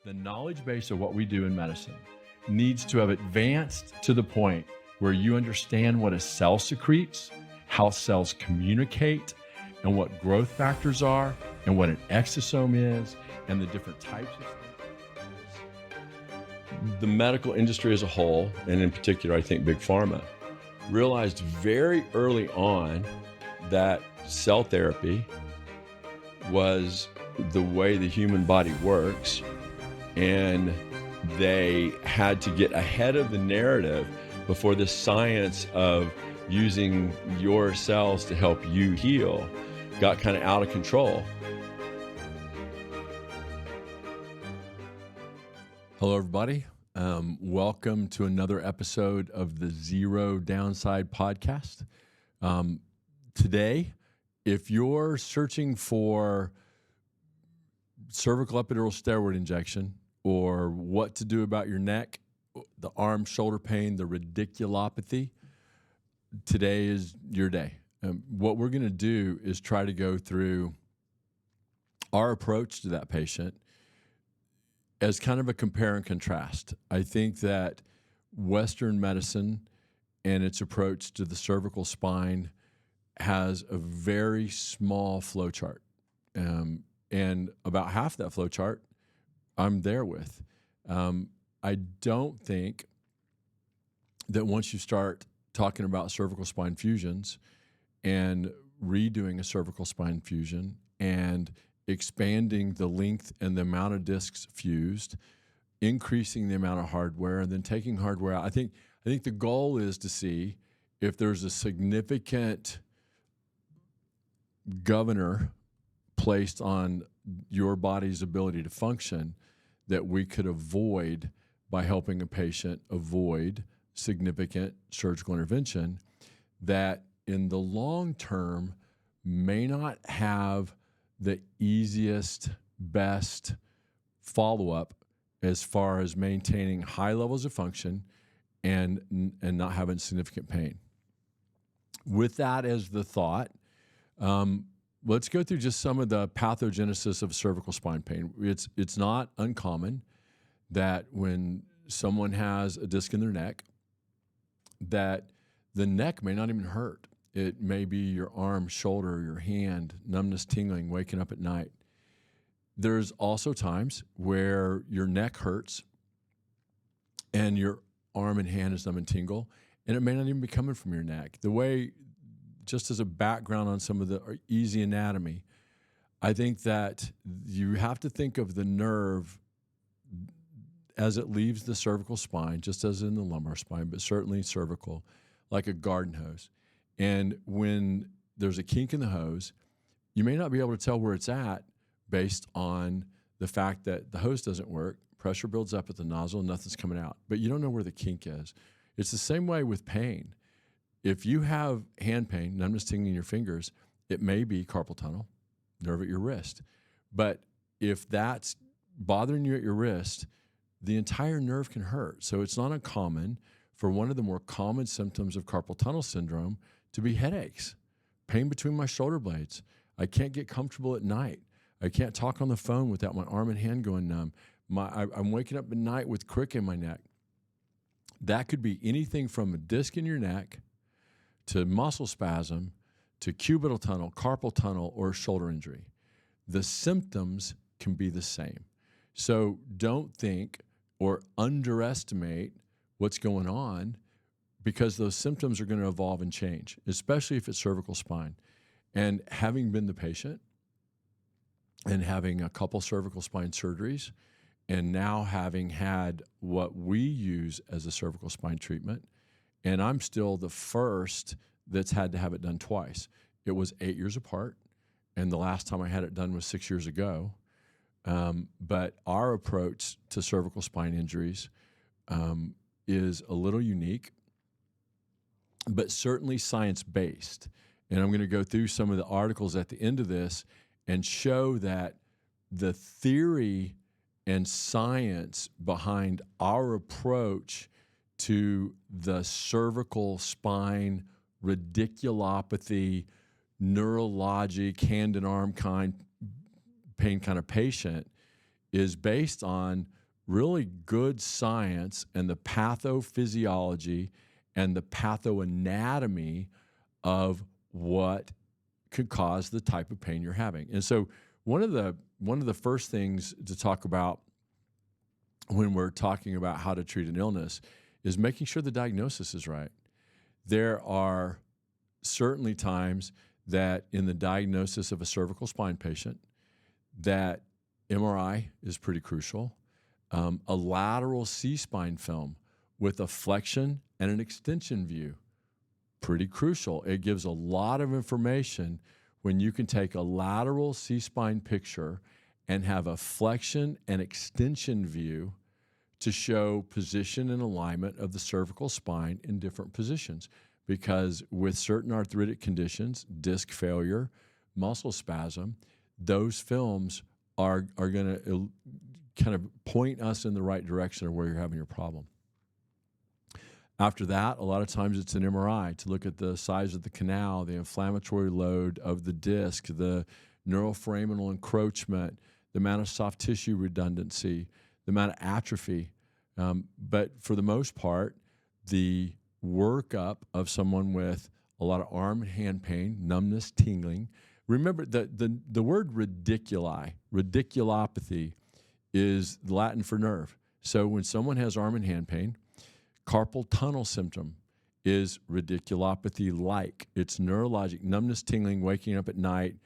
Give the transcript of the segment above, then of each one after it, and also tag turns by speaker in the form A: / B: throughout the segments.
A: The knowledge base of what we do in medicine needs to have advanced to the point where you understand what a cell secretes, how cells communicate, and what growth factors are, and what an exosome is, and the different types of things. The medical industry as a whole, and in particular, I think Big Pharma, realized very early on that cell therapy was the way the human body works, and they had to get ahead of the narrative before the science of using your cells to help you heal got kind of out of control. Hello, everybody. Welcome to another episode of the Zero Downside podcast. Today, if you're searching for cervical epidural steroid injection or what to do about your neck, the arm, shoulder pain, the radiculopathy, today is your day. What we're going to do is try to go through our approach to that patient as kind of a compare and contrast. I think that Western medicine and its approach to the cervical spine has a very small flow chart. And about half that flow chart I'm there with. I don't think that once you start talking about cervical spine fusions and redoing a cervical spine fusion and expanding the length and the amount of discs fused, increasing the amount of hardware, and then taking hardware out. I think the goal is to see if there's a significant governor placed on your body's ability to function that we could avoid by helping a patient avoid significant surgical intervention that in the long term may not have the easiest, best follow-up as far as maintaining high levels of function and not having significant pain. With that as the thought, let's go through just some of the pathogenesis of cervical spine pain. It's not uncommon that when someone has a disc in their neck, that the neck may not even hurt. It may be your arm, shoulder, your hand, numbness, tingling, waking up at night. There's also times where your neck hurts and your arm and hand is numb and tingle, and it may not even be coming from your neck. The way, just as a background on some of the easy anatomy, I think that you have to think of the nerve as it leaves the cervical spine, just as in the lumbar spine, but certainly cervical, like a garden hose. And when there's a kink in the hose, you may not be able to tell where it's at based on the fact that the hose doesn't work, pressure builds up at the nozzle, and nothing's coming out. But you don't know where the kink is. It's the same way with pain. If you have hand pain, numbness, tingling in your fingers, it may be carpal tunnel, nerve at your wrist. But if that's bothering you at your wrist, the entire nerve can hurt. So it's not uncommon for one of the more common symptoms of carpal tunnel syndrome to be headaches, pain between my shoulder blades. I can't get comfortable at night. I can't talk on the phone without my arm and hand going numb. I'm waking up at night with crick in my neck. That could be anything from a disc in your neck to muscle spasm, to cubital tunnel, carpal tunnel, or shoulder injury. The symptoms can be the same. So don't think or underestimate what's going on, because those symptoms are going to evolve and change, especially if it's cervical spine. And having been the patient and having a couple cervical spine surgeries, and now having had what we use as a cervical spine treatment, and I'm still the first that's had to have it done twice. It was 8 years apart, and the last time I had it done was 6 years ago. But our approach to cervical spine injuries is a little unique, but certainly science-based. And I'm going to go through some of the articles at the end of this and show that the theory and science behind our approach to the cervical spine radiculopathy, neurologic, hand and arm pain kind of patient is based on really good science and the pathophysiology and the pathoanatomy of what could cause the type of pain you're having. And so one of the first things to talk about when we're talking about how to treat an illness is making sure the diagnosis is right. There are certainly times that in the diagnosis of a cervical spine patient that MRI is pretty crucial. A lateral C-spine film with a flexion and an extension view, pretty crucial. It gives a lot of information when you can take a lateral C-spine picture and have a flexion and extension view to show position and alignment of the cervical spine in different positions. Because with certain arthritic conditions, disc failure, muscle spasm, those films are going to kind of point us in the right direction of where you're having your problem. After that, a lot of times it's an MRI to look at the size of the canal, the inflammatory load of the disc, the neuroforaminal encroachment, the amount of soft tissue redundancy, the amount of atrophy. But for the most part, the workup of someone with a lot of arm and hand pain, numbness, tingling. Remember the word radiculopathy is Latin for nerve. So when someone has arm and hand pain, carpal tunnel symptom is radiculopathy-like. It's neurologic, numbness, tingling, waking up at night,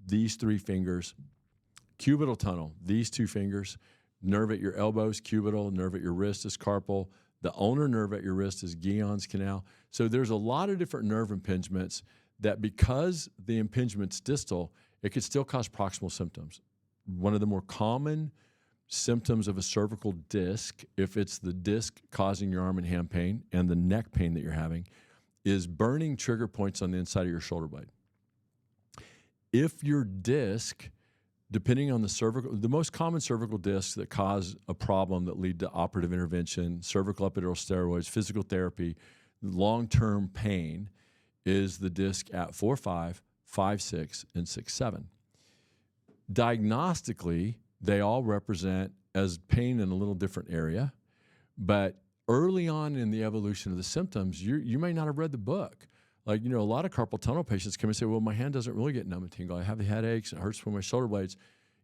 A: these three fingers. Cubital tunnel, these two fingers. Nerve at your elbows, cubital. Nerve at your wrist is carpal. The ulnar nerve at your wrist is Guillen's canal. So there's a lot of different nerve impingements that because the impingement's distal, it could still cause proximal symptoms. One of the more common symptoms of a cervical disc, if it's the disc causing your arm and hand pain and the neck pain that you're having, is burning trigger points on the inside of your shoulder blade. If your disc, depending on the most common cervical discs that cause a problem that lead to operative intervention, cervical epidural steroids, physical therapy, long-term pain, is the disc at 4-5, 5-6, and 6-7. Diagnostically, they all represent as pain in a little different area, but early on in the evolution of the symptoms, you may not have read the book. Like, a lot of carpal tunnel patients come and say, well, my hand doesn't really get numb and tingle. I have headaches. It hurts from my shoulder blades.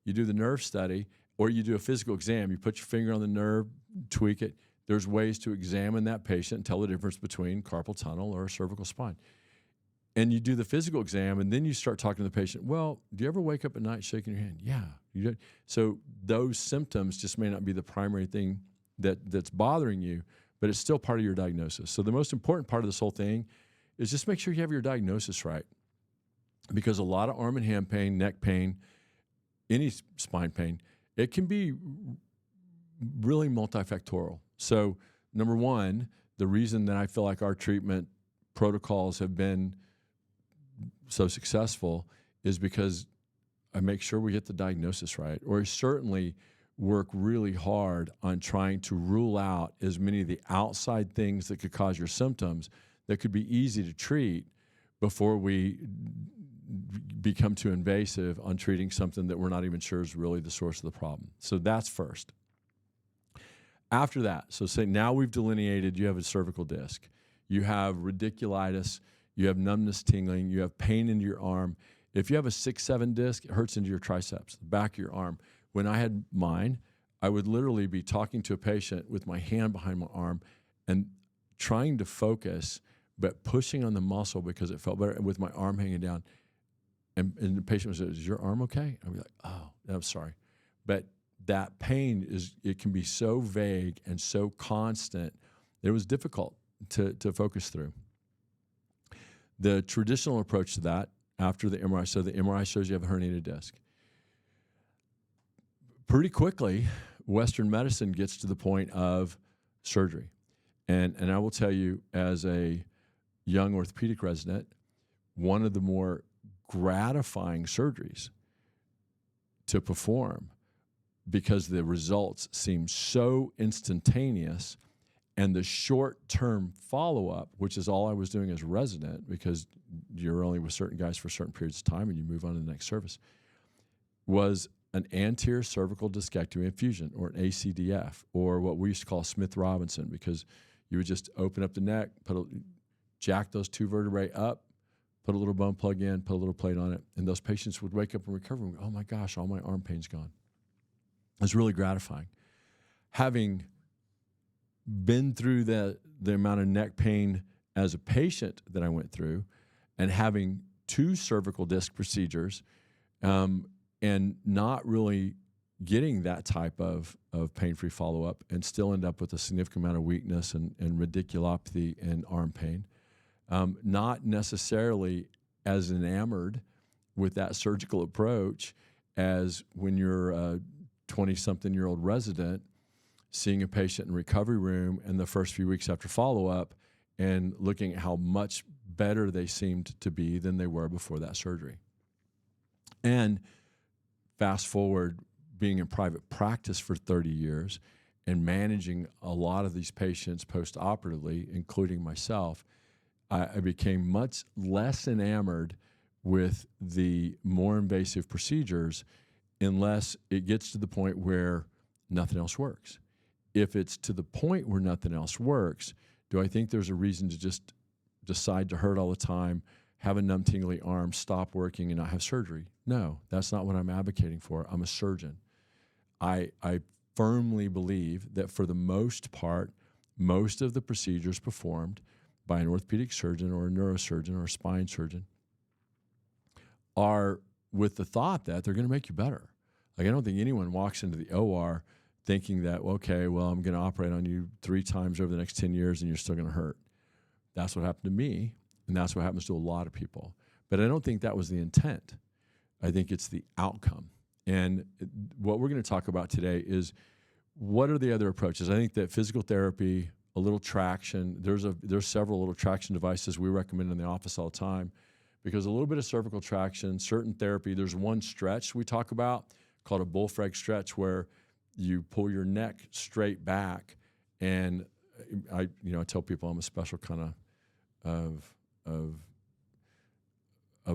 A: You do the nerve study, or you do a physical exam. You put your finger on the nerve, tweak it. There's ways to examine that patient and tell the difference between carpal tunnel or a cervical spine. And you do the physical exam, and then you start talking to the patient. Well, do you ever wake up at night shaking your hand? Yeah, you do. So those symptoms just may not be the primary thing that's bothering you, but it's still part of your diagnosis. So the most important part of this whole thing is just make sure you have your diagnosis right. Because a lot of arm and hand pain, neck pain, any spine pain, it can be really multifactorial. So number one, the reason that I feel like our treatment protocols have been so successful is because I make sure we get the diagnosis right, or certainly work really hard on trying to rule out as many of the outside things that could cause your symptoms that could be easy to treat before we become too invasive on treating something that we're not even sure is really the source of the problem. So that's first. After that, so say now we've delineated you have a cervical disc, you have radiculitis, you have numbness, tingling, you have pain into your arm. If you have a 6-7 disc, it hurts into your triceps, the back of your arm. When I had mine, I would literally be talking to a patient with my hand behind my arm and trying to focus, but pushing on the muscle because it felt better with my arm hanging down. And the patient would say, is your arm okay? I'd be like, oh, I'm sorry. But that pain, it can be so vague and so constant, it was difficult to focus through. The traditional approach to that after the MRI, so the MRI shows you have a herniated disc. Pretty quickly, Western medicine gets to the point of surgery. And I will tell you, as a young orthopedic resident, one of the more gratifying surgeries to perform, because the results seem so instantaneous, and the short-term follow-up, which is all I was doing as a resident, because you're only with certain guys for certain periods of time and you move on to the next service, was an anterior cervical discectomy infusion, or an ACDF, or what we used to call Smith-Robinson, because you would just open up the neck, jack those two vertebrae up, put a little bone plug in, put a little plate on it, and those patients would wake up and recover and go, oh my gosh, all my arm pain's gone. It's really gratifying. Having been through the amount of neck pain as a patient that I went through, and having 2 cervical disc procedures, and not really getting that type of pain-free follow-up, and still end up with a significant amount of weakness and radiculopathy and arm pain. Not necessarily as enamored with that surgical approach as when you're a 20-something-year-old resident seeing a patient in recovery room in the first few weeks after follow-up and looking at how much better they seemed to be than they were before that surgery. And fast forward, being in private practice for 30 years and managing a lot of these patients post-operatively, including myself, I became much less enamored with the more invasive procedures unless it gets to the point where nothing else works. If it's to the point where nothing else works, do I think there's a reason to just decide to hurt all the time, have a numb, tingly arm, stop working, and not have surgery? No, that's not what I'm advocating for. I'm a surgeon. I firmly believe that for the most part, most of the procedures performed by an orthopedic surgeon or a neurosurgeon or a spine surgeon are with the thought that they're going to make you better. Like, I don't think anyone walks into the OR thinking that, okay, well, I'm going to operate on you 3 times over the next 10 years and you're still going to hurt. That's what happened to me, and that's what happens to a lot of people. But I don't think that was the intent. I think it's the outcome. And what we're going to talk about today is, what are the other approaches? I think that physical therapy, a little traction, there's several little traction devices we recommend in the office all the time, because a little bit of cervical traction, certain therapy, there's one stretch we talk about called a bullfrog stretch, where you pull your neck straight back. And I tell people I'm a special kind of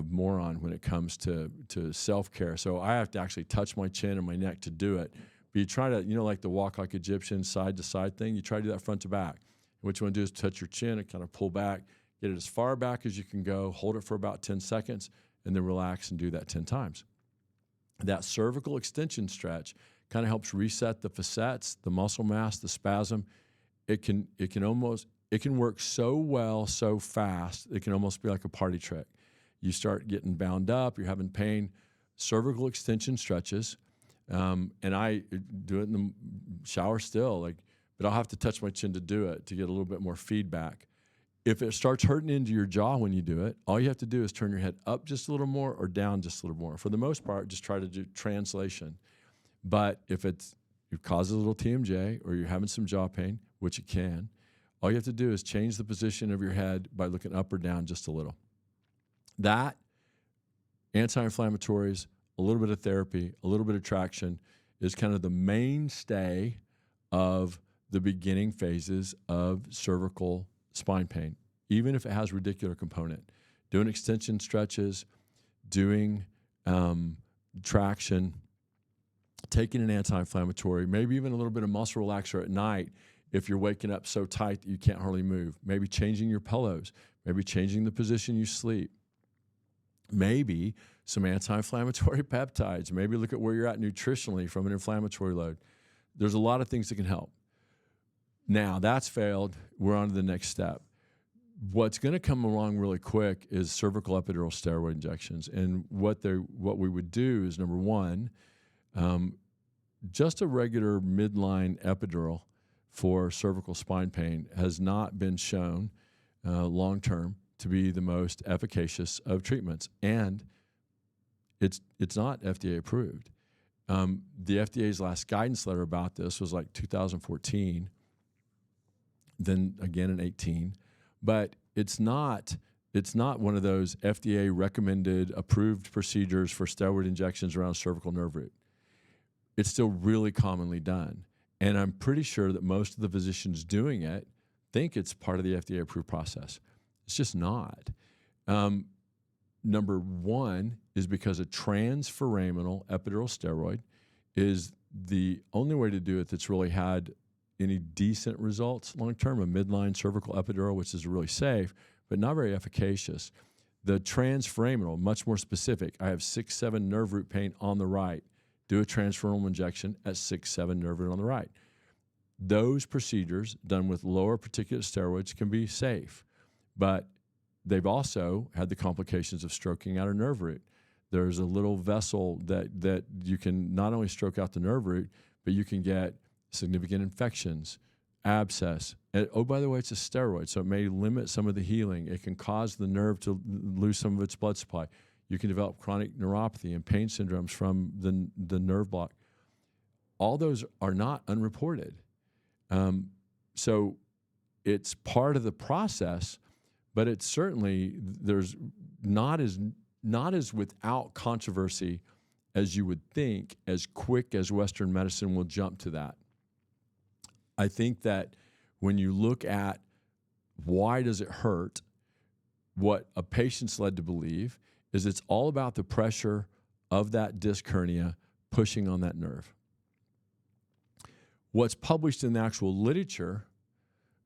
A: moron when it comes to self-care. So I have to actually touch my chin and my neck to do it. But you try to, like the walk like Egyptian side to side thing, you try to do that front to back. And what you want to do is touch your chin and kind of pull back, get it as far back as you can go, hold it for about 10 seconds, and then relax and do that 10 times. That cervical extension stretch kind of helps reset the facets, the muscle mass, the spasm. It can work so well, so fast, it can almost be like a party trick. You start getting bound up, you're having pain, cervical extension stretches, and I do it in the shower still, but I'll have to touch my chin to do it to get a little bit more feedback. If it starts hurting into your jaw when you do it, all you have to do is turn your head up just a little more or down just a little more. For the most part, just try to do translation. But if it causes a little TMJ or you're having some jaw pain, which it can, all you have to do is change the position of your head by looking up or down just a little. That, anti-inflammatories, a little bit of therapy, a little bit of traction is kind of the mainstay of the beginning phases of cervical spine pain, even if it has radicular component. Doing extension stretches, doing traction, taking an anti-inflammatory, maybe even a little bit of muscle relaxer at night if you're waking up so tight that you can't hardly move. Maybe changing your pillows, maybe changing the position you sleep. Maybe some anti-inflammatory peptides. Maybe look at where you're at nutritionally from an inflammatory load. There's a lot of things that can help. Now, that's failed. We're on to the next step. What's going to come along really quick is cervical epidural steroid injections. And what we would do is, number one, just a regular midline epidural for cervical spine pain has not been shown long-term to be the most efficacious of treatments. And it's not FDA approved. The FDA's last guidance letter about this was like 2014, then again in 18. But it's not one of those FDA recommended approved procedures for steroid injections around cervical nerve root. It's still really commonly done. And I'm pretty sure that most of the physicians doing it think it's part of the FDA approved process. It's just not. Number one is because a transforaminal epidural steroid is the only way to do it that's really had any decent results long term. A midline cervical epidural, which is really safe, but not very efficacious. The transforaminal, much more specific. I have 6-7 nerve root pain on the right. Do a transforaminal injection at 6-7 nerve root on the right. Those procedures done with lower particulate steroids can be safe, but they've also had the complications of stroking out a nerve root. There's a little vessel that you can not only stroke out the nerve root, but you can get significant infections, abscess. And, oh, by the way, it's a steroid, so it may limit some of the healing. It can cause the nerve to lose some of its blood supply. You can develop chronic neuropathy and pain syndromes from the nerve block. All those are not unreported. So it's part of the process, but it's certainly, there's not as without controversy as you would think, as quick as Western medicine will jump to that. I think that when you look at why does it hurt, what a patient's led to believe is it's all about the pressure of that disc hernia pushing on that nerve. What's published in the actual literature,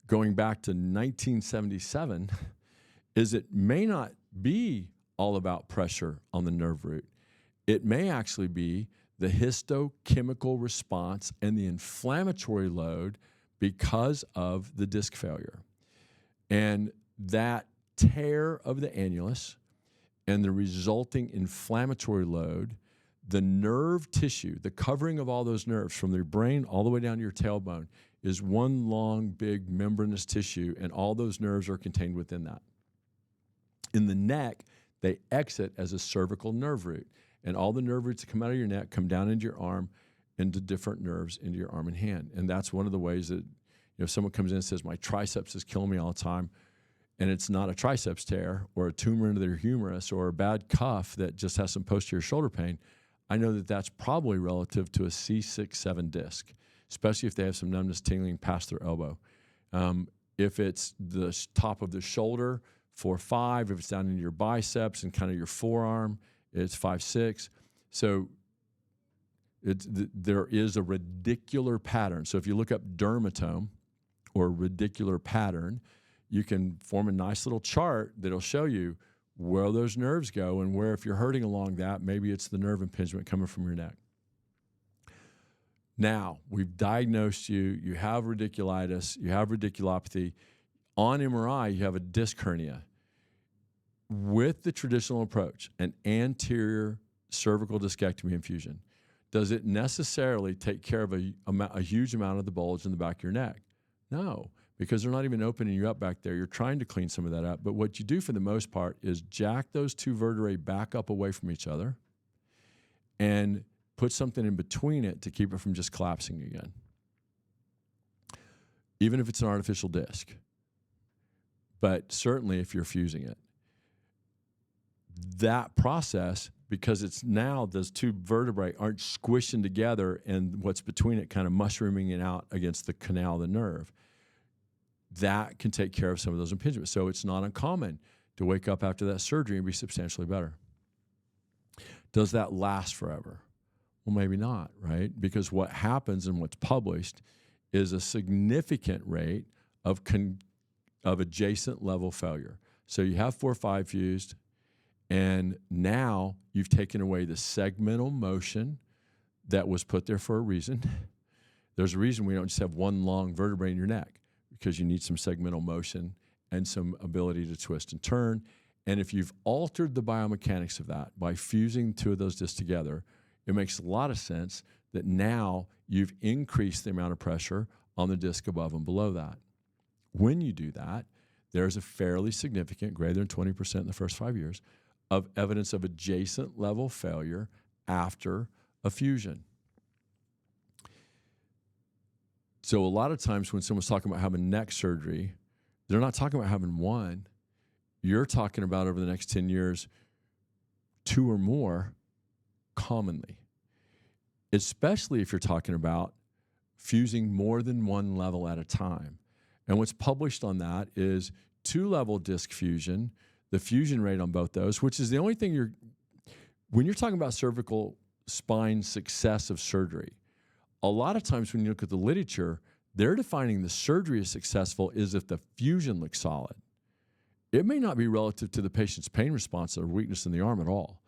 A: going back to 1977, is it may not be all about pressure on the nerve root. It may actually be the histochemical response and the inflammatory load because of the disc failure. And that tear of the annulus and the resulting inflammatory load, the nerve tissue, the covering of all those nerves from their brain all the way down to your tailbone is one long, big membranous tissue, and all those nerves are contained within that. In the neck, they exit as a cervical nerve root, and all the nerve roots that come out of your neck come down into your arm, into different nerves into your arm and hand. And that's one of the ways that, if someone comes in and says, my triceps is killing me all the time, and it's not a triceps tear or a tumor into their humerus or a bad cuff that just has some posterior shoulder pain, I know that that's probably relative to a C6-7 disc, especially if they have some numbness tingling past their elbow. If it's the top of the shoulder, 4-5. If it's down into your biceps and kind of your forearm, it's 5-6. So there is a radicular pattern. So if you look up dermatome or radicular pattern, you can form a nice little chart that'll show you where those nerves go and where, if you're hurting along that, maybe it's the nerve impingement coming from your neck. Now, we've diagnosed you, you have radiculitis, you have radiculopathy. On MRI, you have a disc hernia. With the traditional approach, an anterior cervical discectomy infusion, does it necessarily take care of a huge amount of the bulge in the back of your neck? No, because they're not even opening you up back there. You're trying to clean some of that up. But what you do for the most part is jack those two vertebrae back up away from each other and put something in between it to keep it from just collapsing again, even if it's an artificial disc. But certainly if you're fusing it. That process, because it's now those two vertebrae aren't squishing together and what's between it kind of mushrooming it out against the canal of the nerve, that can take care of some of those impingements. So it's not uncommon to wake up after that surgery and be substantially better. Does that last forever? Well, maybe not, right? Because what happens and what's published is a significant rate of adjacent level failure. So you have 4-5 fused, and now you've taken away the segmental motion that was put there for a reason. There's a reason we don't just have one long vertebrae in your neck, because you need some segmental motion and some ability to twist and turn. And if you've altered the biomechanics of that by fusing two of those discs together, it makes a lot of sense that now you've increased the amount of pressure on the disc above and below that. When you do that, there's a fairly significant, greater than 20% in the first 5 years, of evidence of adjacent level failure after a fusion. So a lot of times when someone's talking about having neck surgery, they're not talking about having one. You're talking about over the next 10 years, 2 or more commonly, especially if you're talking about fusing more than one level at a time. And what's published on that is 2-level disc fusion, the fusion rate on both those, which is the only thing when you're talking about cervical spine success of surgery. A lot of times when you look at the literature, they're defining the surgery as successful is if the fusion looks solid. It may not be relative to the patient's pain response or weakness in the arm at all.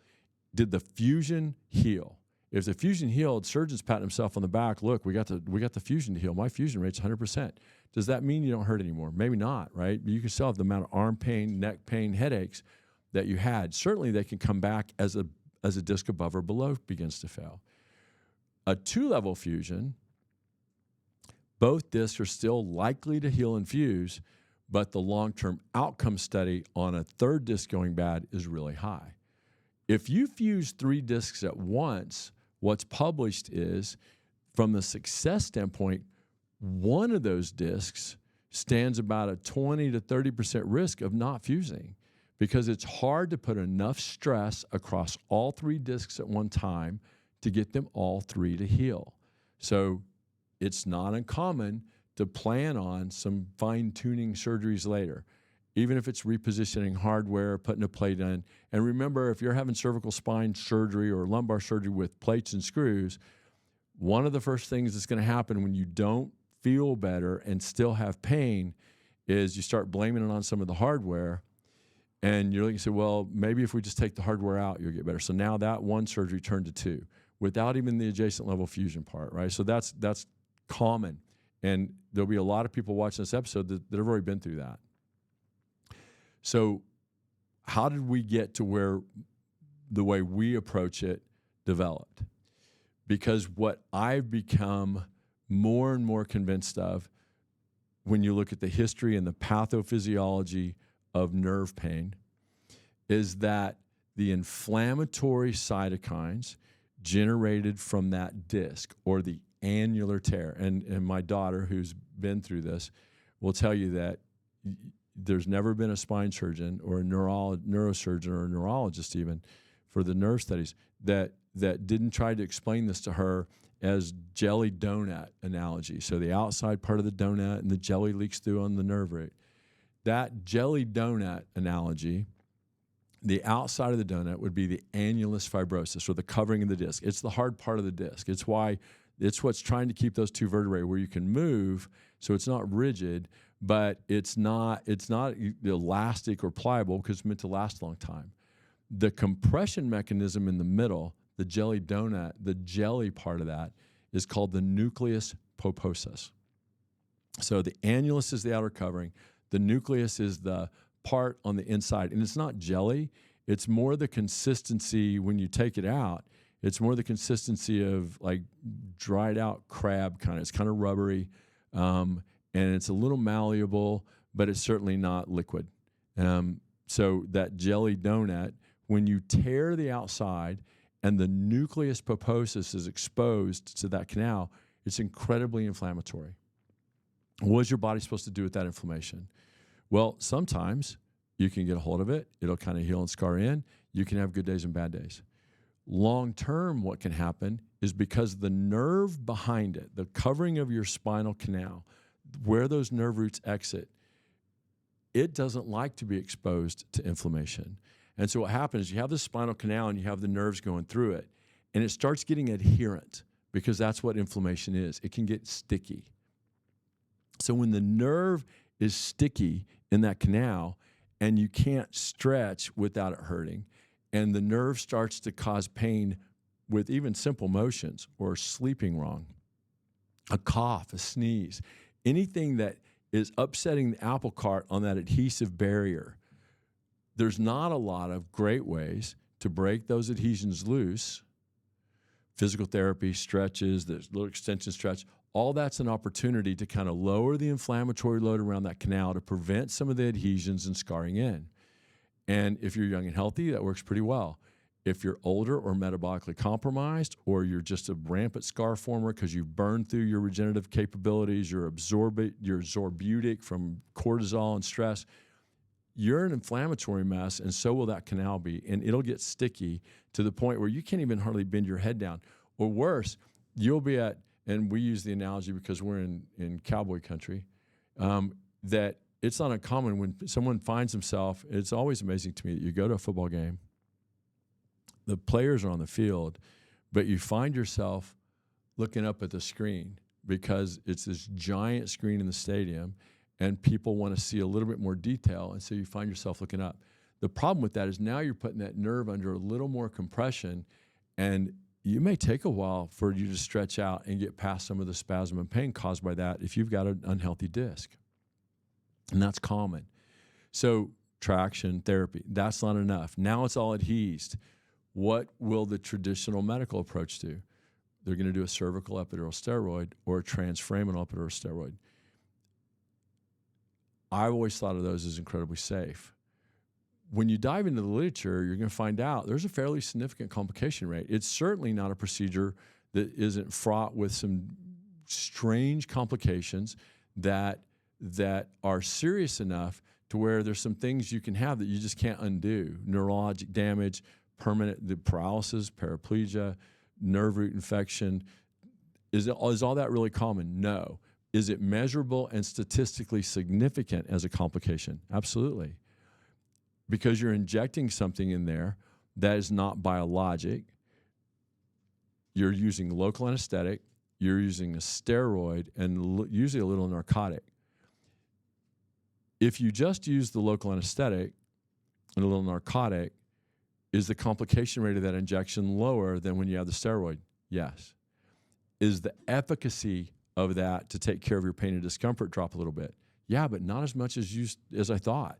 A: Did the fusion heal? If the fusion healed, surgeons pat himself on the back. Look, we got the fusion to heal. My fusion rate's 100%. Does that mean you don't hurt anymore? Maybe not, right? But you can still have the amount of arm pain, neck pain, headaches that you had. Certainly, they can come back as a disc above or below begins to fail. A 2-level fusion, both discs are still likely to heal and fuse, but the long-term outcome study on a 3rd disc going bad is really high. If you fuse 3 discs at once, what's published is, from the success standpoint, one of those discs stands about a 20 to 30% risk of not fusing because it's hard to put enough stress across all 3 discs at one time to get them all 3 to heal. So it's not uncommon to plan on some fine-tuning surgeries later, even if it's repositioning hardware, putting a plate in. And remember, if you're having cervical spine surgery or lumbar surgery with plates and screws, one of the first things that's going to happen when you don't feel better and still have pain is you start blaming it on some of the hardware. And you're looking to say, well, maybe if we just take the hardware out, you'll get better. So now that 1 surgery turned to 2 without even the adjacent level fusion part, right? So that's common. And there'll be a lot of people watching this episode that have already been through that. So how did we get to where the way we approach it developed? Because what I've become more and more convinced of when you look at the history and the pathophysiology of nerve pain is that the inflammatory cytokines generated from that disc or the annular tear, and my daughter, who's been through this, will tell you that there's never been a spine surgeon or a neurosurgeon or a neurologist even for the nerve studies that didn't try to explain this to her as jelly donut analogy. So the outside part of the donut and the jelly leaks through on the nerve root. That jelly donut analogy, the outside of the donut would be the annulus fibrosus or the covering of the disc. It's the hard part of the disc. It's what's trying to keep those 2 vertebrae where you can move, so it's not rigid, but it's not elastic or pliable because it's meant to last a long time. The compression mechanism in the middle, the jelly donut, the jelly part of that is called the nucleus pulposus. So the annulus is the outer covering. The nucleus is the part on the inside. And it's not jelly. It's more the consistency when you take it out. It's more the consistency of like dried out crab kind of. It's kind of rubbery. And it's a little malleable, but it's certainly not liquid. So that jelly donut, when you tear the outside and the nucleus pulposus is exposed to that canal, it's incredibly inflammatory. What is your body supposed to do with that inflammation? Well, sometimes you can get a hold of it. It'll kind of heal and scar in. You can have good days and bad days. Long term, what can happen is because the nerve behind it, the covering of your spinal canal, where those nerve roots exit, it doesn't like to be exposed to inflammation. And so what happens, you have the spinal canal and you have the nerves going through it, and it starts getting adherent because that's what inflammation is. It can get sticky. So when the nerve is sticky in that canal and you can't stretch without it hurting, and the nerve starts to cause pain with even simple motions or sleeping wrong, a cough, a sneeze, anything that is upsetting the apple cart on that adhesive barrier, there's not a lot of great ways to break those adhesions loose. Physical therapy, stretches, there's little extension stretch, all that's an opportunity to kind of lower the inflammatory load around that canal to prevent some of the adhesions and scarring in. And if you're young and healthy, that works pretty well. If you're older or metabolically compromised, or you're just a rampant scar former because you've burned through your regenerative capabilities, you're zorbutic from cortisol and stress, you're an inflammatory mess, and so will that canal be. And it'll get sticky to the point where you can't even hardly bend your head down. Or worse, you'll be at, and we use the analogy because we're in cowboy country, that it's not uncommon when someone finds himself, it's always amazing to me that you go to a football game, the players are on the field, but you find yourself looking up at the screen because it's this giant screen in the stadium and people want to see a little bit more detail, and so you find yourself looking up. The problem with that is now you're putting that nerve under a little more compression, and you may take a while for you to stretch out and get past some of the spasm and pain caused by that if you've got an unhealthy disc. And that's common. So traction therapy, that's not enough. Now it's all adhesed. What will the traditional medical approach do? They're going to do a cervical epidural steroid or a transforaminal epidural steroid. I've always thought of those as incredibly safe. When you dive into the literature, you're going to find out there's a fairly significant complication rate. It's certainly not a procedure that isn't fraught with some strange complications that are serious enough to where there's some things you can have that you just can't undo. Neurologic damage, permanent paralysis, paraplegia, nerve root infection. Is all that really common? No. Is it measurable and statistically significant as a complication? Absolutely. Because you're injecting something in there that is not biologic. You're using local anesthetic, you're using a steroid, and usually a little narcotic. If you just use the local anesthetic and a little narcotic, is the complication rate of that injection lower than when you have the steroid? Yes. Is the efficacy of that to take care of your pain and discomfort drop a little bit? Yeah, but not as much as I thought.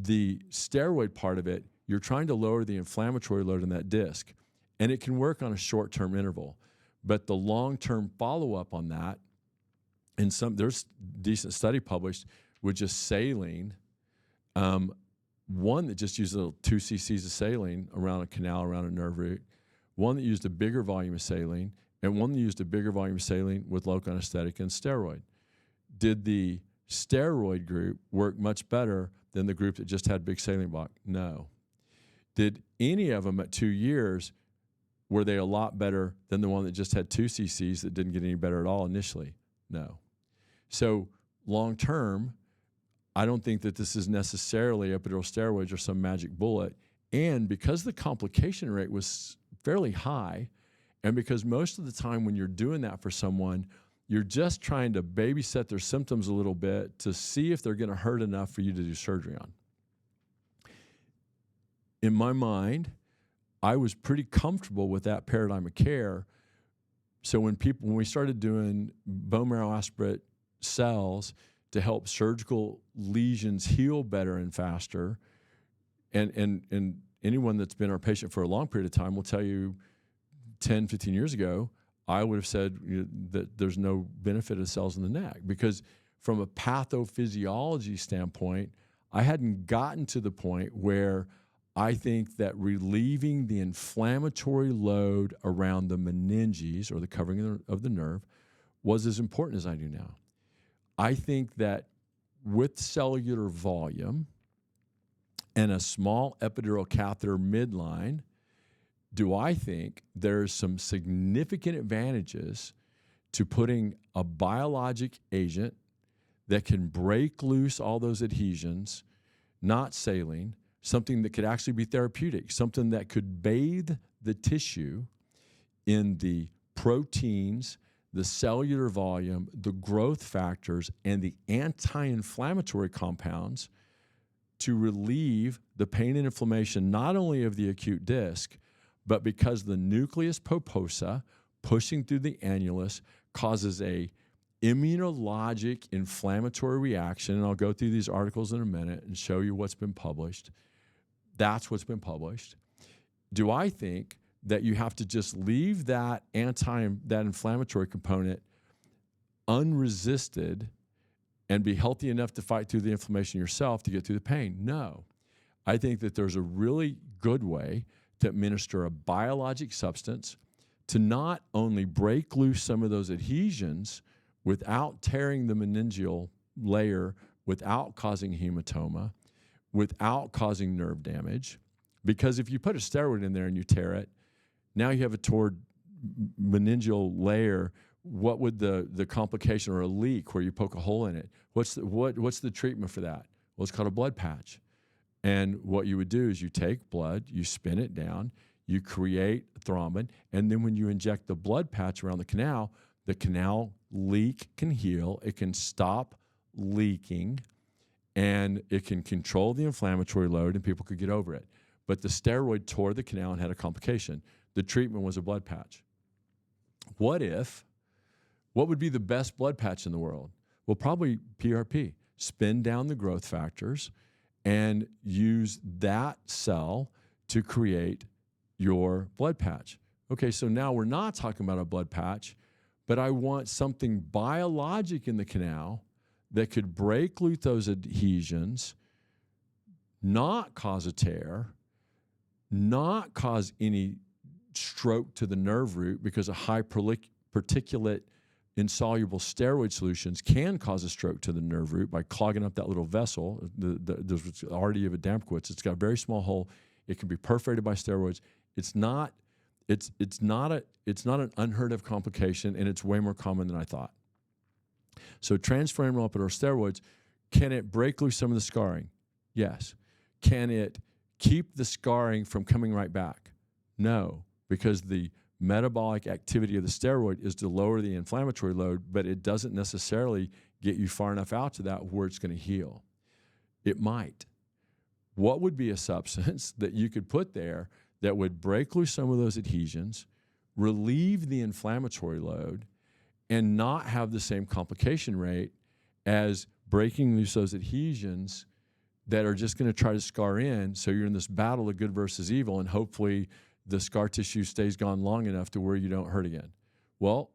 A: The steroid part of it, you're trying to lower the inflammatory load in that disc, and it can work on a short-term interval. But the long-term follow-up on that, and there's decent study published with just saline, one that just used 2 cc's of saline around a canal, around a nerve root, one that used a bigger volume of saline, and one that used a bigger volume of saline with local anesthetic and steroid. Did the steroid group work much better than the group that just had big saline block? No. Did any of them at 2 years, were they a lot better than the one that just had 2 cc's that didn't get any better at all initially? No. So long term, I don't think that this is necessarily epidural steroids or some magic bullet. And because the complication rate was fairly high, and because most of the time when you're doing that for someone, you're just trying to babysit their symptoms a little bit to see if they're going to hurt enough for you to do surgery on. In my mind, I was pretty comfortable with that paradigm of care. So when we started doing bone marrow aspirate cells to help surgical lesions heal better and faster, and anyone that's been our patient for a long period of time will tell you 10, 15 years ago, I would have said that there's no benefit of cells in the neck, because from a pathophysiology standpoint, I hadn't gotten to the point where I think that relieving the inflammatory load around the meninges or the covering of the nerve was as important as I do now. I think that with cellular volume and a small epidural catheter midline, do I think there's some significant advantages to putting a biologic agent that can break loose all those adhesions, not saline, something that could actually be therapeutic, something that could bathe the tissue in the proteins, the cellular volume, the growth factors, and the anti-inflammatory compounds to relieve the pain and inflammation, not only of the acute disc, but because the nucleus pulposa pushing through the annulus causes a immunologic inflammatory reaction. And I'll go through these articles in a minute and show you what's been published. That's what's been published. Do I think that you have to just leave that inflammatory component unresisted and be healthy enough to fight through the inflammation yourself to get through the pain? No. I think that there's a really good way to administer a biologic substance to not only break loose some of those adhesions without tearing the meningeal layer, without causing hematoma, without causing nerve damage. Because if you put a steroid in there and you tear it, now you have a torn meningeal layer. What would the complication, or a leak where you poke a hole in it? What's the treatment for that? Well, it's called a blood patch. And what you would do is you take blood, you spin it down, you create thrombin, and then when you inject the blood patch around the canal leak can heal, it can stop leaking, and it can control the inflammatory load, and people could get over it. But the steroid tore the canal and had a complication. The treatment was a blood patch. What would be the best blood patch in the world? Well, probably PRP. Spin down the growth factors and use that cell to create your blood patch. Okay, so now we're not talking about a blood patch, but I want something biologic in the canal that could break loose those adhesions, not cause a tear, not cause any stroke to the nerve root, because a high particulate insoluble steroid solutions can cause a stroke to the nerve root by clogging up that little vessel. There's already of Adamowitz. It's got a very small hole. It can be perforated by steroids. It's not an unheard of complication, and it's way more common than I thought. So transforaminal epidural steroids, can it break loose some of the scarring? Yes. Can it keep the scarring from coming right back? No, because the metabolic activity of the steroid is to lower the inflammatory load, but it doesn't necessarily get you far enough out to that where it's going to heal. It might. What would be a substance that you could put there that would break loose some of those adhesions, relieve the inflammatory load, and not have the same complication rate as breaking loose those adhesions that are just going to try to scar in, so you're in this battle of good versus evil, and hopefully the scar tissue stays gone long enough to where you don't hurt again? Well,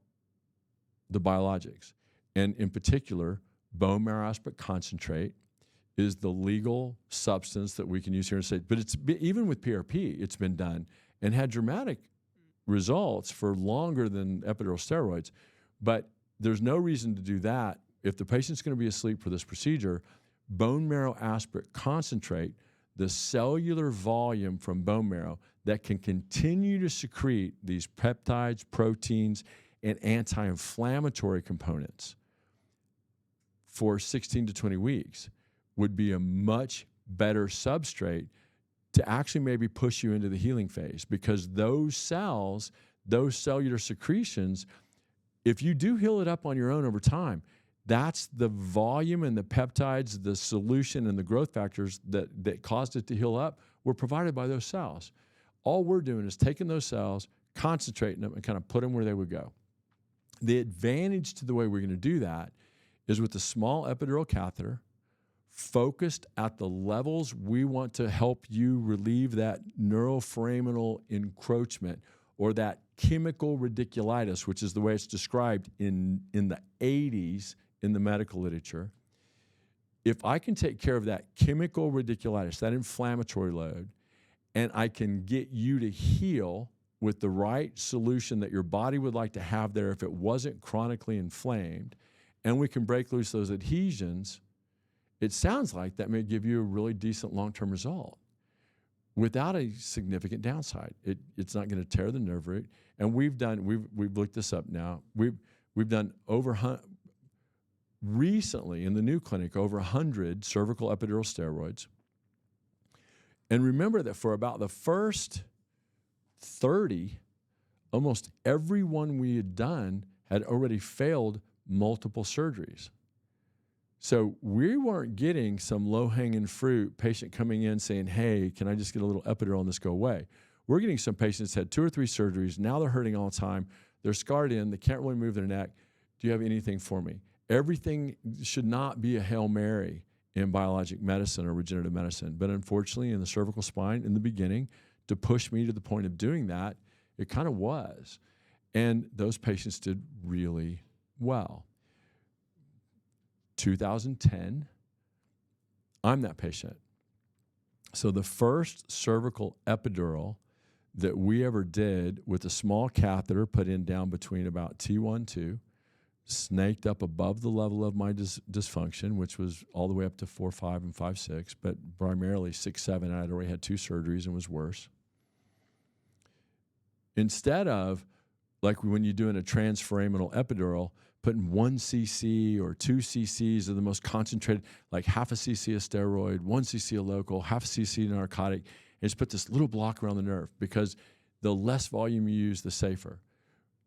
A: the biologics, and in particular, bone marrow aspirate concentrate is the legal substance that we can use here in the state. But even with PRP, it's been done and had dramatic results for longer than epidural steroids. But there's no reason to do that. If the patient's going to be asleep for this procedure, bone marrow aspirate concentrate, the cellular volume from bone marrow that can continue to secrete these peptides, proteins, and anti-inflammatory components for 16 to 20 weeks would be a much better substrate to actually maybe push you into the healing phase, because those cells, those cellular secretions, if you do heal it up on your own over time, that's the volume and the peptides, the solution and the growth factors that caused it to heal up were provided by those cells. All we're doing is taking those cells, concentrating them, and kind of put them where they would go. The advantage to the way we're going to do that is with a small epidural catheter, focused at the levels we want to help you relieve that neuroforaminal encroachment, or that chemical radiculitis, which is the way it's described in the 80s in the medical literature. If I can take care of that chemical radiculitis, that inflammatory load, and I can get you to heal with the right solution that your body would like to have there if it wasn't chronically inflamed, and we can break loose those adhesions, it sounds like that may give you a really decent long-term result without a significant downside. It's not going to tear the nerve root. And we've looked this up now. We've done recently in the new clinic over 100 cervical epidural steroids. And remember that for about the first 30, almost everyone we had done had already failed multiple surgeries. So we weren't getting some low-hanging fruit patient coming in saying, hey, can I just get a little epidural and this go away? We're getting some patients that had 2 or 3 surgeries. Now they're hurting all the time. They're scarred in. They can't really move their neck. Do you have anything for me? Everything should not be a Hail Mary in biologic medicine or regenerative medicine. But unfortunately, in the cervical spine, in the beginning, to push me to the point of doing that, it kind of was. And those patients did really well. 2010, I'm that patient. So the first cervical epidural that we ever did with a small catheter put in down between about T1, 2, snaked up above the level of my dysfunction, which was all the way up to 4, 5, and 5, 6, but primarily 6, 7. I had already had 2 surgeries and was worse. Instead of, like when you're doing a transforaminal epidural, putting 1 cc or 2 cc's of the most concentrated, like half a cc of steroid, 1 cc of local, half a cc of narcotic, and just put this little block around the nerve, because the less volume you use, the safer.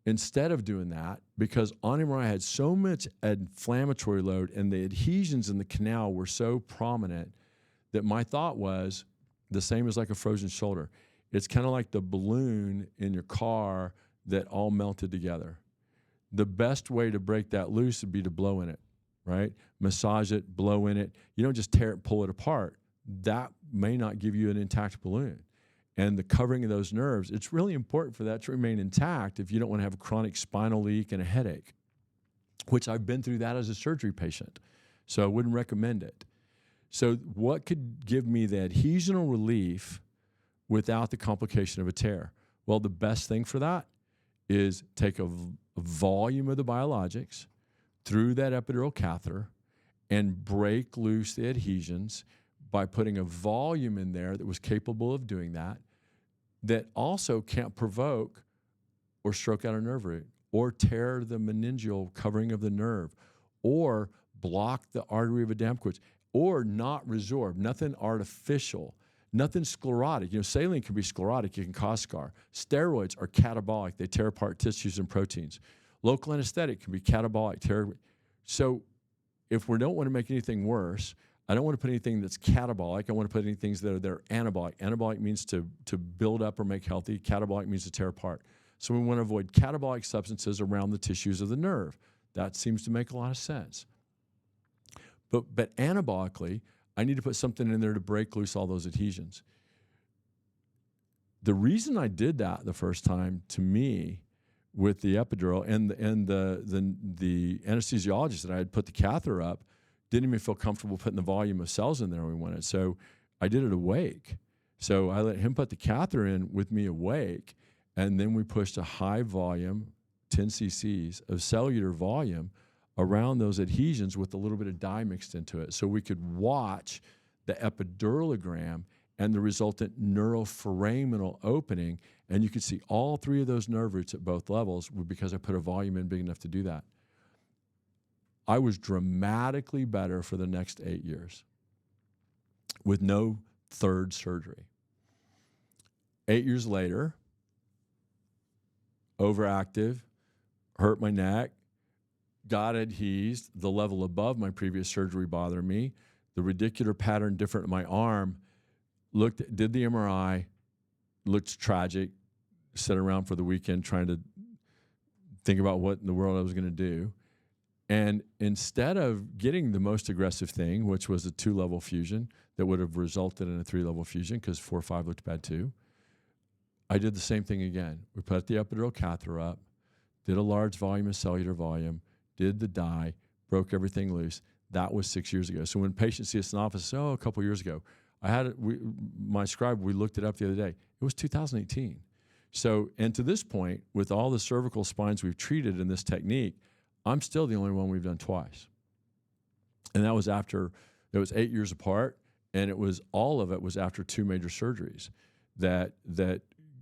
A: Instead of doing that, because on MRI I had so much inflammatory load and the adhesions in the canal were so prominent that my thought was the same as like a frozen shoulder. It's kind of like the balloon in your car that all melted together. The best way to break that loose would be to blow in it, right? Massage it, blow in it. You don't just tear it, pull it apart. That may not give you an intact balloon. And the covering of those nerves, it's really important for that to remain intact if you don't want to have a chronic spinal leak and a headache, which I've been through that as a surgery patient. So I wouldn't recommend it. So what could give me the adhesional relief without the complication of a tear? Well, the best thing for that is take a volume of the biologics through that epidural catheter and break loose the adhesions by putting a volume in there that was capable of doing that, that also can't provoke or stroke out a nerve root or tear the meningeal covering of the nerve or block the artery of Adamowicz or not resorb, nothing artificial, nothing sclerotic. You know, saline can be sclerotic, it can cause scar. Steroids are catabolic, they tear apart tissues and proteins. Local anesthetic can be catabolic. So if we don't want to make anything worse, I don't want to put anything that's catabolic. I want to put any things that are anabolic. Anabolic means to build up or make healthy. Catabolic means to tear apart. So we want to avoid catabolic substances around the tissues of the nerve. That seems to make a lot of sense. But anabolically, I need to put something in there to break loose all those adhesions. The reason I did that the first time, to me, with the epidural and the anesthesiologist that I had put the catheter up, didn't even feel comfortable putting the volume of cells in there we wanted. So I did it awake. So I let him put the catheter in with me awake, and then we pushed a high volume, 10 cc's of cellular volume around those adhesions with a little bit of dye mixed into it. So we could watch the epiduralogram and the resultant neuroforaminal opening, and you could see all three of those nerve roots at both levels because I put a volume in big enough to do that. I was dramatically better for the next 8 years with no third surgery. 8 years later, overactive, hurt my neck, got adhesed, the level above my previous surgery bothered me, the radicular pattern different in my arm, did the MRI, looked tragic, sat around for the weekend trying to think about what in the world I was going to do. And instead of getting the most aggressive thing, which was a 2-level fusion that would have resulted in a 3-level fusion because 4 or 5 looked bad too, I did the same thing again. We put the epidural catheter up, did a large volume of cellular volume, did the dye, broke everything loose. That was 6 years ago. So when patients see us in the office, a couple years ago, my scribe, we looked it up the other day. It was 2018. So, and to this point, with all the cervical spines we've treated in this technique, I'm still the only one we've done twice. And that was after, it was 8 years apart, and all of it was after 2 major surgeries that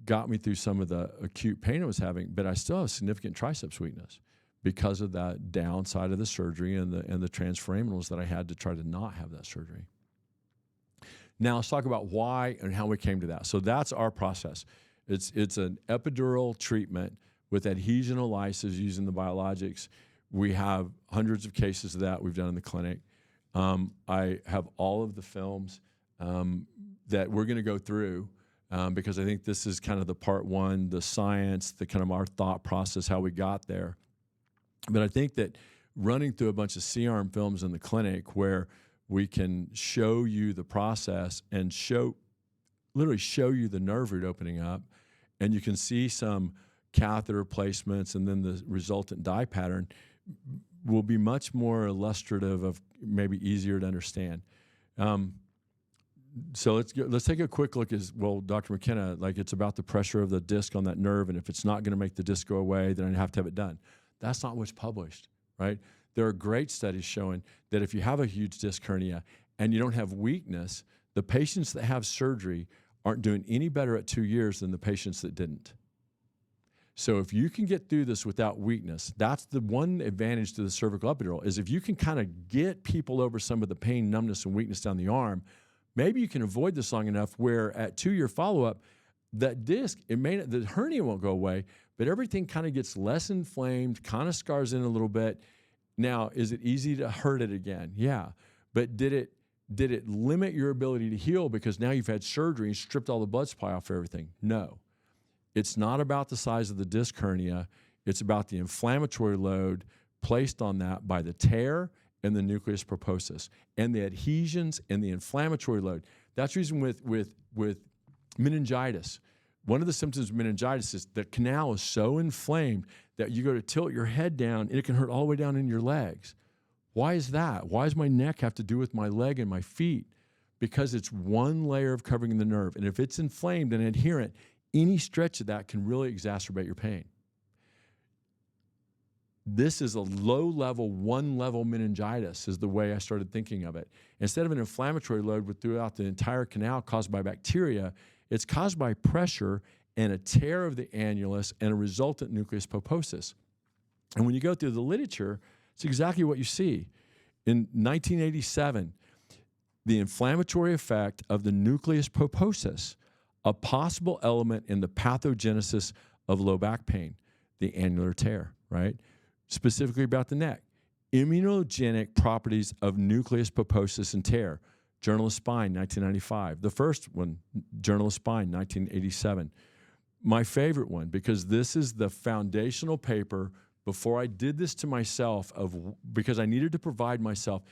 A: got me through some of the acute pain I was having, but I still have significant triceps weakness because of that downside of the surgery and the transforaminals that I had to try to not have that surgery. Now let's talk about why and how we came to that. So that's our process. It's an epidural treatment with adhesional lysis using the biologics. We have hundreds of cases of that we've done in the clinic. I have all of the films that we're going to go through because I think this is kind of the part one, the science, the kind of our thought process, how we got there. But I think that running through a bunch of C-arm films in the clinic where we can show you the process and literally show you the nerve root opening up, and you can see some catheter placements and then the resultant dye pattern will be much more illustrative of maybe easier to understand. So let's take a quick look as well, Dr. McKenna, like it's about the pressure of the disc on that nerve, and if it's not going to make the disc go away, then I have to have it done. That's not what's published, right? There are great studies showing that if you have a huge disc hernia and you don't have weakness, the patients that have surgery aren't doing any better at 2 years than the patients that didn't. So if you can get through this without weakness, that's the one advantage to the cervical epidural, is if you can kind of get people over some of the pain, numbness, and weakness down the arm, maybe you can avoid this long enough where at 2-year follow-up, that disc, the hernia won't go away, but everything kind of gets less inflamed, kind of scars in a little bit. Now, is it easy to hurt it again? Yeah. But did it limit your ability to heal because now you've had surgery and stripped all the blood supply off everything? No. It's not about the size of the disc hernia. It's about the inflammatory load placed on that by the tear and the nucleus pulposus and the adhesions and the inflammatory load. That's the reason with meningitis. One of the symptoms of meningitis is the canal is so inflamed that you go to tilt your head down and it can hurt all the way down in your legs. Why is that? Why does my neck have to do with my leg and my feet? Because it's one layer of covering the nerve. And if it's inflamed and adherent, any stretch of that can really exacerbate your pain. This is a low-level, one-level meningitis is the way I started thinking of it. Instead of an inflammatory load throughout the entire canal caused by bacteria, it's caused by pressure and a tear of the annulus and a resultant nucleus pulposus. And when you go through the literature, it's exactly what you see. In 1987, the inflammatory effect of the nucleus pulposus, a possible element in the pathogenesis of low back pain, the annular tear, right? Specifically about the neck. Immunogenic properties of nucleus pulposus and tear. Journal of Spine, 1995. The first one, Journal of Spine, 1987. My favorite one, because this is the foundational paper before I did this to myself because I needed to provide myself.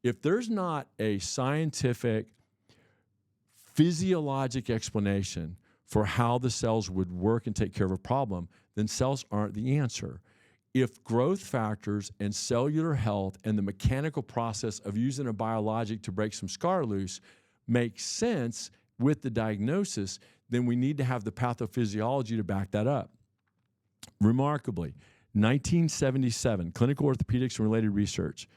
A: If there's not a scientific, physiologic explanation for how the cells would work and take care of a problem, then cells aren't the answer. If growth factors and cellular health and the mechanical process of using a biologic to break some scar loose makes sense with the diagnosis, then we need to have the pathophysiology to back that up. Remarkably, 1977, Clinical Orthopedics and Related Research,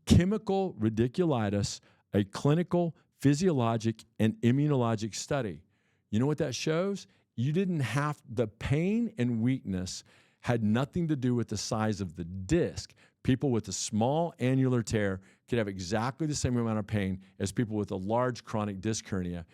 A: chemical radiculitis, a clinical, physiologic, and immunologic study. You know what that shows? You didn't have the pain and weakness had nothing to do with the size of the disc. People with a small annular tear could have exactly the same amount of pain as people with a large chronic disc hernia.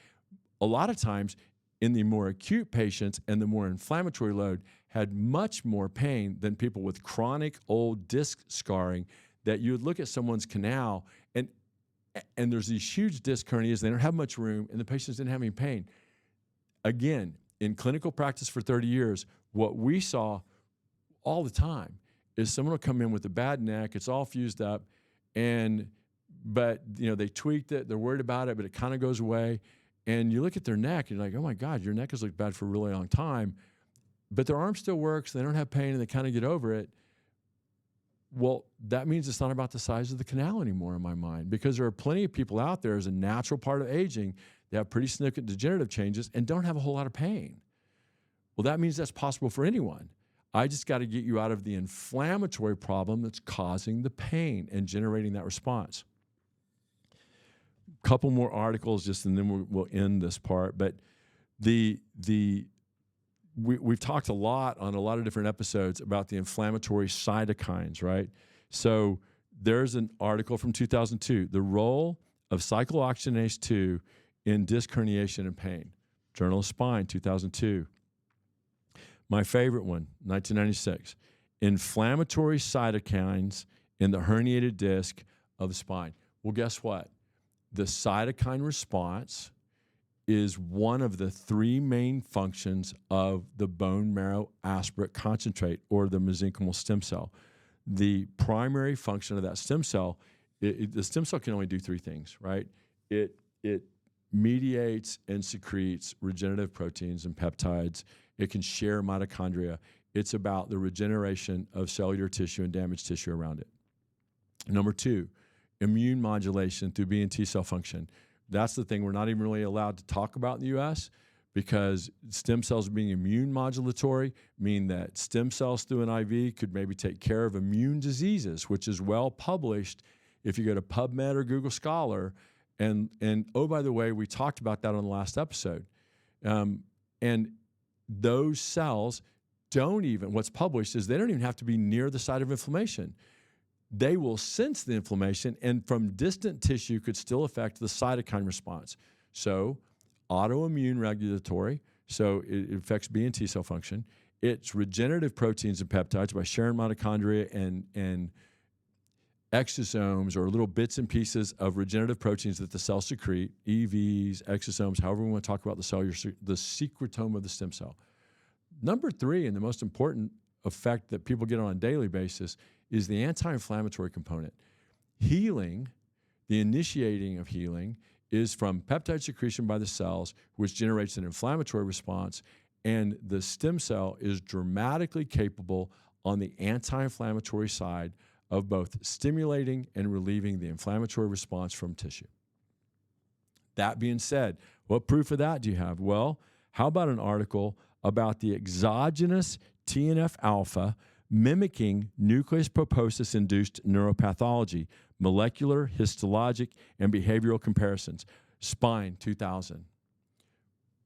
A: A lot of times, in the more acute patients and the more inflammatory load, had much more pain than people with chronic old disc scarring, that you would look at someone's canal and there's these huge disc hernias, they don't have much room, and the patients didn't have any pain. Again, in clinical practice for 30 years, what we saw all the time is someone will come in with a bad neck, it's all fused up, but they tweaked it, they're worried about it, but it kind of goes away. And you look at their neck, and you're like, oh my God, your neck has looked bad for a really long time. But their arm still works, they don't have pain, and they kind of get over it. Well, that means it's not about the size of the canal anymore in my mind, because there are plenty of people out there as a natural part of aging that have pretty significant degenerative changes and don't have a whole lot of pain. Well, that means that's possible for anyone. I just got to get you out of the inflammatory problem that's causing the pain and generating that response. Couple more articles and then we'll end this part. But we've talked a lot on a lot of different episodes about the inflammatory cytokines, right? So there's an article from 2002, the role of cyclooxygenase 2 in disc herniation and pain. Journal of Spine, 2002. My favorite one, 1996, inflammatory cytokines in the herniated disc of the spine. Well, guess what? The cytokine response is one of the three main functions of the bone marrow aspirate concentrate, or the mesenchymal stem cell. The primary function of that stem cell, the stem cell can only do three things, right? It mediates and secretes regenerative proteins and peptides. It can share mitochondria. It's about the regeneration of cellular tissue and damaged tissue around it. Number two, immune modulation through B and T cell function. That's the thing we're not even really allowed to talk about in the U.S. because stem cells being immune modulatory mean that stem cells through an IV could maybe take care of immune diseases, which is well published if you go to PubMed or Google Scholar. And oh, by the way, we talked about that on the last episode. And those cells what's published is they don't even have to be near the site of inflammation. They will sense the inflammation, and from distant tissue could still affect the cytokine response. So autoimmune regulatory, So it affects B and T cell function. It's regenerative proteins and peptides by sharing mitochondria and exosomes, or little bits and pieces of regenerative proteins that the cells secrete, EVs, exosomes, however we want to talk about the secretome of the stem cell. Number 3, and the most important effect that people get on a daily basis, is the anti-inflammatory component. Healing, the initiating of healing, is from peptide secretion by the cells, which generates an inflammatory response, and the stem cell is dramatically capable on the anti-inflammatory side of both stimulating and relieving the inflammatory response from tissue. That being said, what proof of that do you have? Well, how about an article about the exogenous TNF-alpha mimicking nucleus pulposus-induced neuropathology, molecular, histologic, and behavioral comparisons, Spine 2000.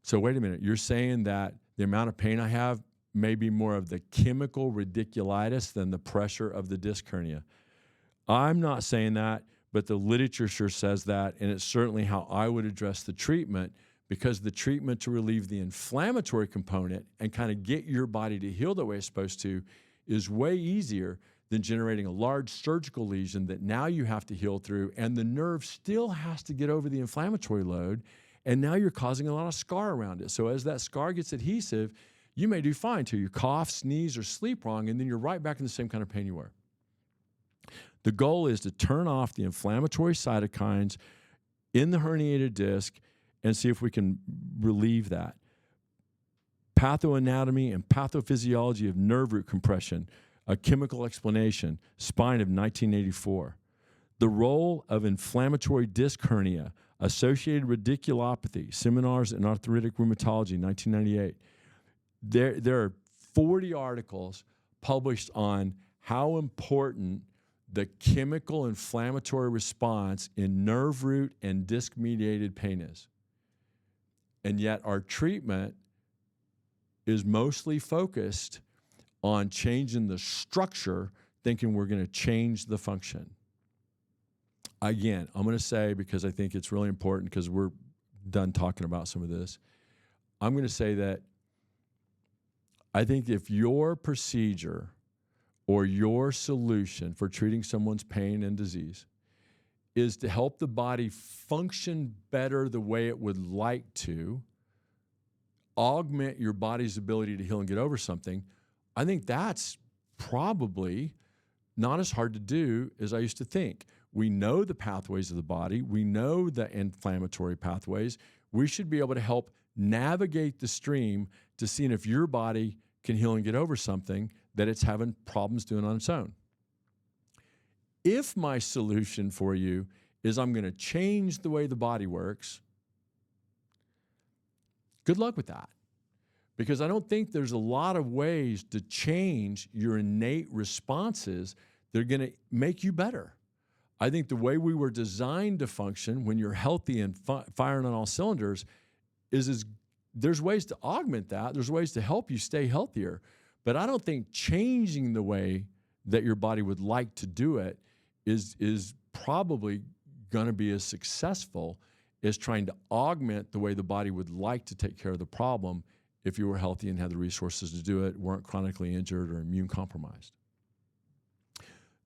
A: So wait a minute, you're saying that the amount of pain I have may be more of the chemical radiculitis than the pressure of the disc hernia. I'm not saying that, but the literature sure says that, and it's certainly how I would address the treatment, because the treatment to relieve the inflammatory component and kind of get your body to heal the way it's supposed to is way easier than generating a large surgical lesion that now you have to heal through, and the nerve still has to get over the inflammatory load, and now you're causing a lot of scar around it. So as that scar gets adhesive, you may do fine till you cough, sneeze, or sleep wrong, and then you're right back in the same kind of pain you were. The goal is to turn off the inflammatory cytokines in the herniated disc and see if we can relieve that. Pathoanatomy and pathophysiology of nerve root compression, a chemical explanation, Spine of 1984. The role of inflammatory disc hernia, associated radiculopathy, Seminars in Arthritic Rheumatology, 1998. There are 40 articles published on how important the chemical inflammatory response in nerve root and disc-mediated pain is. And yet our treatment is mostly focused on changing the structure, thinking we're going to change the function. Again, I'm going to say, because I think it's really important, because we're done talking about some of this, I'm going to say that I think if your procedure or your solution for treating someone's pain and disease is to help the body function better the way it would like to, augment your body's ability to heal and get over something, I think that's probably not as hard to do as I used to think. We know the pathways of the body. We know the inflammatory pathways. We should be able to help navigate the stream to seeing if your body can heal and get over something that it's having problems doing on its own. If my solution for you is I'm going to change the way the body works, good luck with that. Because I don't think there's a lot of ways to change your innate responses that are going to make you better. I think the way we were designed to function when you're healthy and firing on all cylinders is there's ways to augment that. There's ways to help you stay healthier. But I don't think changing the way that your body would like to do it is probably going to be as successful as trying to augment the way the body would like to take care of the problem if you were healthy and had the resources to do it, weren't chronically injured or immune compromised.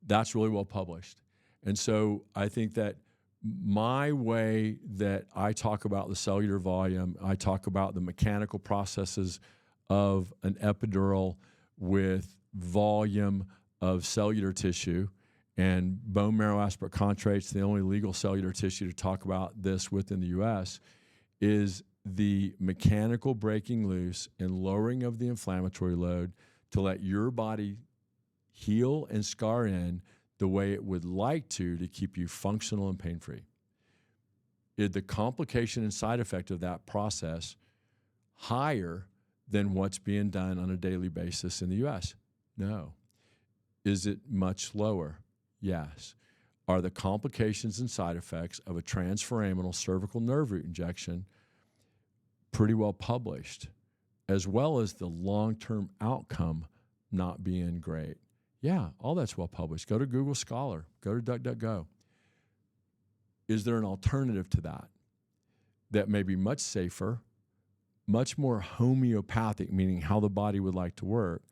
A: That's really well published. And so I think that my way that I talk about the cellular volume, I talk about the mechanical processes of an epidural with volume of cellular tissue, and bone marrow aspirate contracts, the only legal cellular tissue to talk about this within the U.S., is the mechanical breaking loose and lowering of the inflammatory load to let your body heal and scar in the way it would like to keep you functional and pain-free. Is the complication and side effect of that process higher than what's being done on a daily basis in the U.S.? No. Is it much lower? Yes. Are the complications and side effects of a transforaminal cervical nerve root injection pretty well published, as well as the long-term outcome not being great? Yeah, all that's well published. Go to Google Scholar. Go to DuckDuckGo. Is there an alternative to that that may be much safer, much more homeopathic, meaning how the body would like to work.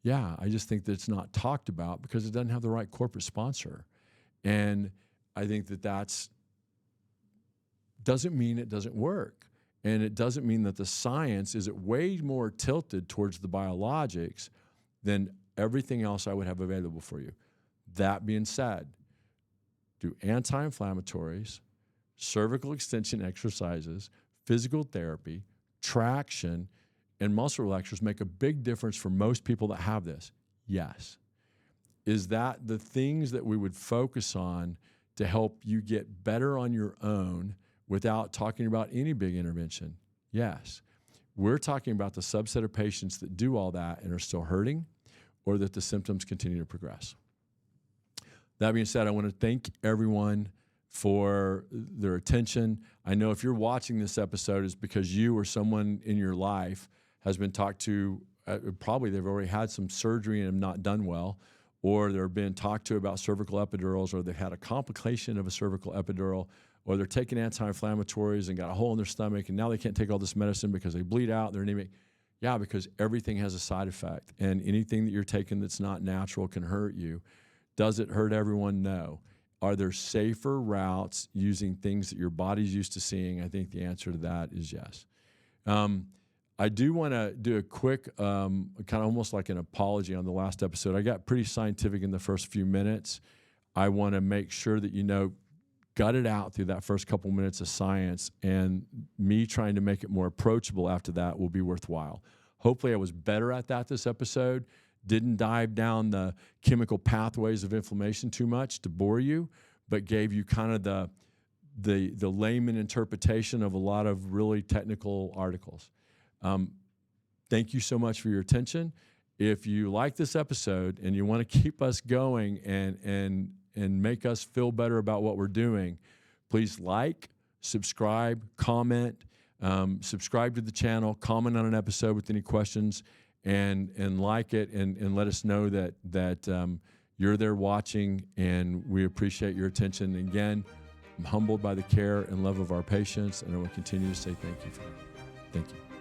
A: Yeah, I just think that it's not talked about because it doesn't have the right corporate sponsor. And I think that doesn't mean it doesn't work. And it doesn't mean that the science is way more tilted towards the biologics than everything else I would have available for you. That being said, do anti-inflammatories, cervical extension exercises, physical therapy, traction, and muscle relaxers make a big difference for most people that have this? Yes. Is that the things that we would focus on to help you get better on your own without talking about any big intervention? Yes. We're talking about the subset of patients that do all that and are still hurting, or that the symptoms continue to progress. That being said, I want to thank everyone for their attention. I know if you're watching this episode, it's because you or someone in your life has been talked to, probably they've already had some surgery and have not done well, or they're being talked to about cervical epidurals, or they've had a complication of a cervical epidural, or they're taking anti-inflammatories and got a hole in their stomach, and now they can't take all this medicine because they bleed out, they're anemic. Yeah, because everything has a side effect, and anything that you're taking that's not natural can hurt you. Does it hurt everyone? No. Are there safer routes using things that your body's used to seeing? I think the answer to that is yes. I do want to do a quick, kind of almost like an apology on the last episode. I got pretty scientific in the first few minutes. I want to make sure that you know, gut it out through that first couple minutes of science, and me trying to make it more approachable after that will be worthwhile. Hopefully I was better at that this episode. Didn't dive down the chemical pathways of inflammation too much to bore you, but gave you kind of the layman interpretation of a lot of really technical articles. Thank you so much for your attention. If you like this episode and you want to keep us going and make us feel better about what we're doing, please like, subscribe, comment, subscribe to the channel, comment on an episode with any questions, and like it, and let us know that you're there watching, and we appreciate your attention. And again, I'm humbled by the care and love of our patients, and I will continue to say thank you for that. Thank you.